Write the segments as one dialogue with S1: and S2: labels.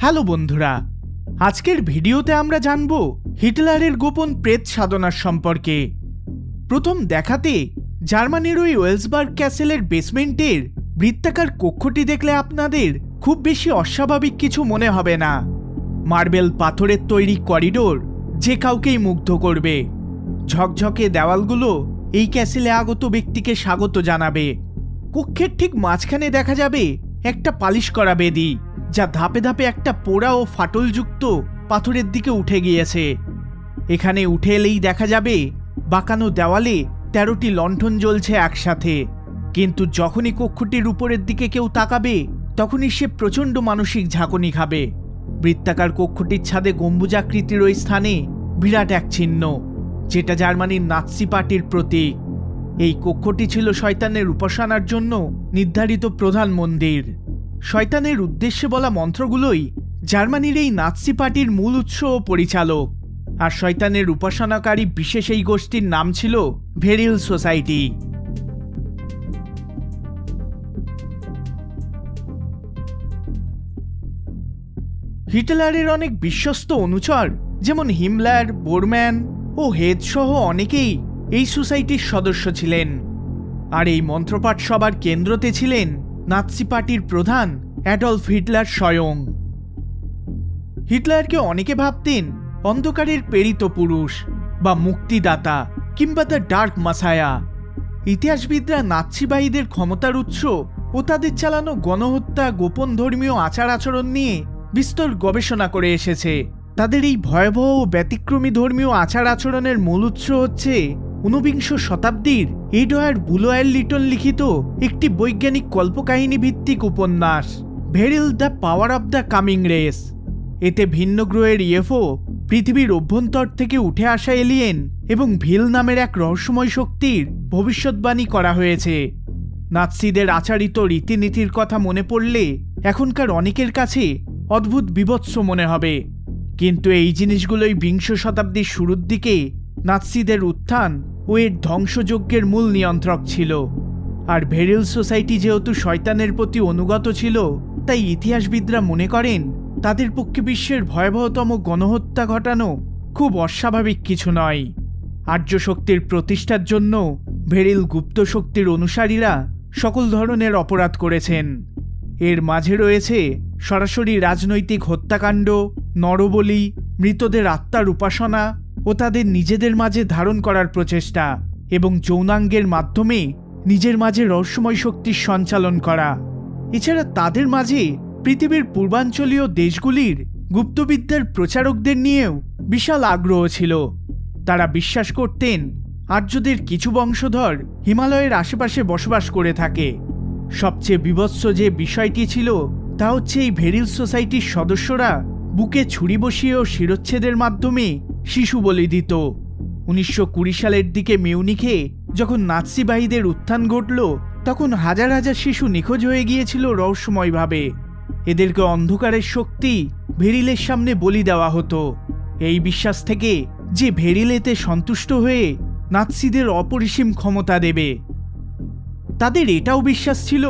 S1: Hello বন্ধুরা, আজকের ভিডিওতে আমরা জানব হিটলারের গোপন প্রেত সাধনার সম্পর্কে। প্রথম দেখাতে জার্মানির ওই ওয়েলসবার্গ ক্যাসেলের বেসমেন্টের বৃত্তাকার কক্ষটি দেখলে আপনাদের খুব বেশি অস্বাভাবিক কিছু মনে হবে না। মার্বেল পাথরের তৈরি করিডোর যে কাউকেই মুগ্ধ করবে। ঝকঝকে দেওয়ালগুলো এই ক্যাসেলে আগত ব্যক্তিকে স্বাগত জানাবে। কক্ষের ঠিক মাঝখানে দেখা যাবে একটা পালিশ করা বেদি, যা ধাপে ধাপে একটা পোড়া ও ফাটলযুক্ত পাথরের দিকে উঠে গিয়েছে। এখানে উঠে এলেই দেখা যাবে বাঁকানো দেওয়ালে 13টি লণ্ঠন জ্বলছে একসাথে। কিন্তু যখনই কক্ষটির উপরের দিকে কেউ তাকাবে তখনই সে প্রচণ্ড মানসিক ঝাঁকুনি খাবে। বৃত্তাকার কক্ষটির ছাদে গম্বুজাকৃতির ওই স্থানে বিরাট এক চিহ্ন, যেটা জার্মানির নাৎসি পার্টির প্রতীক। এই কক্ষটি ছিল শয়তানের উপাসনার জন্য নির্ধারিত প্রধান মন্দির। শয়তানের উদ্দেশ্যে বলা মন্ত্রগুলোই জার্মানির এই নাৎসি পার্টির মূল উৎস ও পরিচালক। আর শয়তানের উপাসনাকারী বিশেষ এই গোষ্ঠীর নাম ছিল ভেরিল সোসাইটি। হিটলারের অনেক বিশ্বস্ত অনুচর যেমন হিমলার, বোরম্যান ও হেদ সহ অনেকেই এই সোসাইটির সদস্য ছিলেন। আর এই মন্ত্রপাঠ সবার কেন্দ্রতে ছিলেন নাৎসি পার্টির প্রধান অ্যাডলফ হিটলার স্বয়ং। হিটলারকে অনেকে ভাবতেন অন্ধকারের প্রেরিত পুরুষ বা মুক্তিদাতা কিংবা দ্য ডার্ক মাসায়া। ইতিহাসবিদরা নাৎসিবাহীদের ক্ষমতার উৎস ও তাদের চালানো গণহত্যা, গোপন ধর্মীয় আচার আচরণ নিয়ে বিস্তর গবেষণা করে এসেছে। তাদের এই ভয়াবহ ও ব্যতিক্রমী ধর্মীয় আচার আচরণের মূল উৎস হচ্ছে 19বিংশ শতাব্দীর এডওয়ার্ড বুলোয়ার লিটন লিখিত একটি বৈজ্ঞানিক কল্পকাহিনী ভিত্তিক উপন্যাস Vril the power of the coming race. এতে ভিন্ন গ্রহের ইউএফও, পৃথিবীর অভ্যন্তর থেকে উঠে আসা এলিয়েন এবং ভিল নামের এক রহস্যময় শক্তির ভবিষ্যৎবাণী করা হয়েছে। নাৎসিদের আচারিত রীতিনীতির কথা মনে পড়লে এখনকার অনেকের কাছে অদ্ভুত বিভৎস মনে হবে, কিন্তু এই জিনিসগুলোই বিংশ শতাব্দীর শুরুর দিকে নাৎসিদের উত্থান ও এর ধ্বংসযজ্ঞের মূল নিয়ন্ত্রক ছিল। আর ভেরিল সোসাইটি যেহেতু শয়তানের প্রতি অনুগত ছিল, তাই ইতিহাসবিদরা মনে করেন তাদের পক্ষে বিশ্বের ভয়াবহতম গণহত্যা ঘটানো খুব অস্বাভাবিক কিছু নয়। আর্য শক্তির প্রতিষ্ঠার জন্য ভেরিল গুপ্ত শক্তির অনুসারীরা সকল ধরনের অপরাধ করেছেন। এর মাঝে রয়েছে সরাসরি রাজনৈতিক হত্যাকাণ্ড, নরবলি, মৃতদের আত্মার উপাসনা ও তাদের নিজেদের মাঝে ধারণ করার প্রচেষ্টা, এবং যৌনাঙ্গের মাধ্যমে নিজের মাঝে রহস্যময় শক্তির সঞ্চালন করা। এছাড়া তাদের মাঝে পৃথিবীর পূর্বাঞ্চলীয় দেশগুলির গুপ্তবিদ্যার প্রচারকদের নিয়েও বিশাল আগ্রহ ছিল। তারা বিশ্বাস করতেন আর্যদের কিছু বংশধর হিমালয়ের আশেপাশে বসবাস করে থাকে। সবচেয়ে বিভৎস যে বিষয়টি ছিল তা হচ্ছে এই ভেরিল সোসাইটির সদস্যরা বুকে ছুরি বসিয়ে ও শিরচ্ছেদের মাধ্যমে শিশু বলি দিত। 1920 সালের দিকে মিউনিখে যখন নাৎসিবাহীদের উত্থান ঘটল, তখন হাজার হাজার শিশু নিখোঁজ হয়ে গিয়েছিল রহস্যময়ভাবে। এদেরকে অন্ধকারের শক্তি ভেরিলের সামনে বলি দেওয়া হতো, এই বিশ্বাস থেকে যে ভেরিল এতে সন্তুষ্ট হয়ে নাৎসিদের অপরিসীম ক্ষমতা দেবে। তাদের এটাও বিশ্বাস ছিল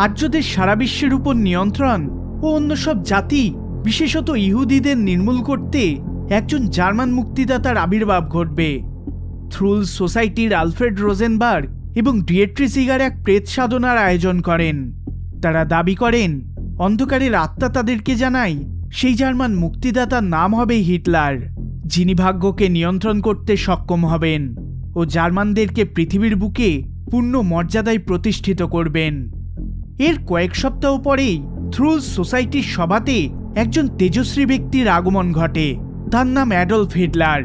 S1: আর্যদের সারা বিশ্বের উপর নিয়ন্ত্রণ ও অন্য সব জাতি, বিশেষত ইহুদিদের নির্মূল করতে একজন জার্মান মুক্তিদাতার আবির্ভাব ঘটবে। থ্রুল সোসাইটির আলফ্রেড রোজেনবার্গ এবং ডিয়েট্রি জিগার এক প্রেত সাধনার আয়োজন করেন। তারা দাবি করেন অন্ধকারের আত্মা তাদেরকে জানায় সেই জার্মান মুক্তিদাতার নাম হবে হিটলার, যিনি ভাগ্যকে নিয়ন্ত্রণ করতে সক্ষম হবেন ও জার্মানদেরকে পৃথিবীর বুকে পূর্ণ মর্যাদায় প্রতিষ্ঠিত করবেন। এর কয়েক সপ্তাহ পরেই থ্রুল সোসাইটির সভাতে একজন তেজস্বী ব্যক্তির আগমন ঘটে। তার নাম অ্যাডলফ হিটলার।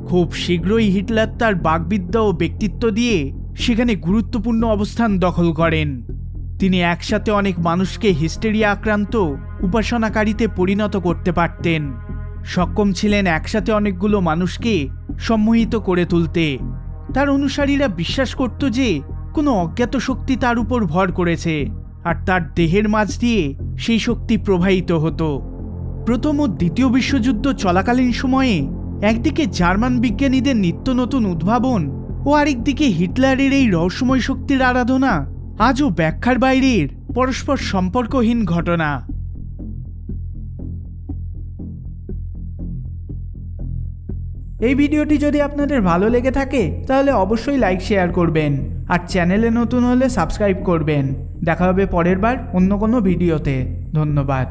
S1: খুব শীঘ্রই হিটলার তার বাকবিদ্যা ও ব্যক্তিত্ব দিয়ে সেখানে গুরুত্বপূর্ণ অবস্থান দখল করেন। তিনি একসাথে অনেক মানুষকে হিস্টেরিয়া আক্রান্ত উপাসনাকারীতে পরিণত করতে পারতেন। সক্ষম ছিলেন একসাথে অনেকগুলো মানুষকে সম্মোহিত করে তুলতে। তার অনুসারীরা বিশ্বাস করত যে কোনো অজ্ঞাত শক্তি তার উপর ভর করেছে, আর তার দেহের মাঝ দিয়ে সেই শক্তি প্রবাহিত হতো। প্রথম ও দ্বিতীয় বিশ্বযুদ্ধ চলাকালীন সময়ে একদিকে জার্মান বিজ্ঞানীদের নিত্য নতুন উদ্ভাবন ও আরেকদিকে হিটলারের এই রহস্যময় শক্তির আরাধনা আজও ব্যাখ্যার বাইরের পরস্পর সম্পর্কহীন ঘটনা। এই ভিডিওটি যদি আপনাদের ভালো লেগে থাকে তাহলে অবশ্যই লাইক শেয়ার করবেন আর চ্যানেলে নতুন হলে সাবস্ক্রাইব করবেন। দেখা হবে পরের বার অন্য কোনো ভিডিওতে। ধন্যবাদ।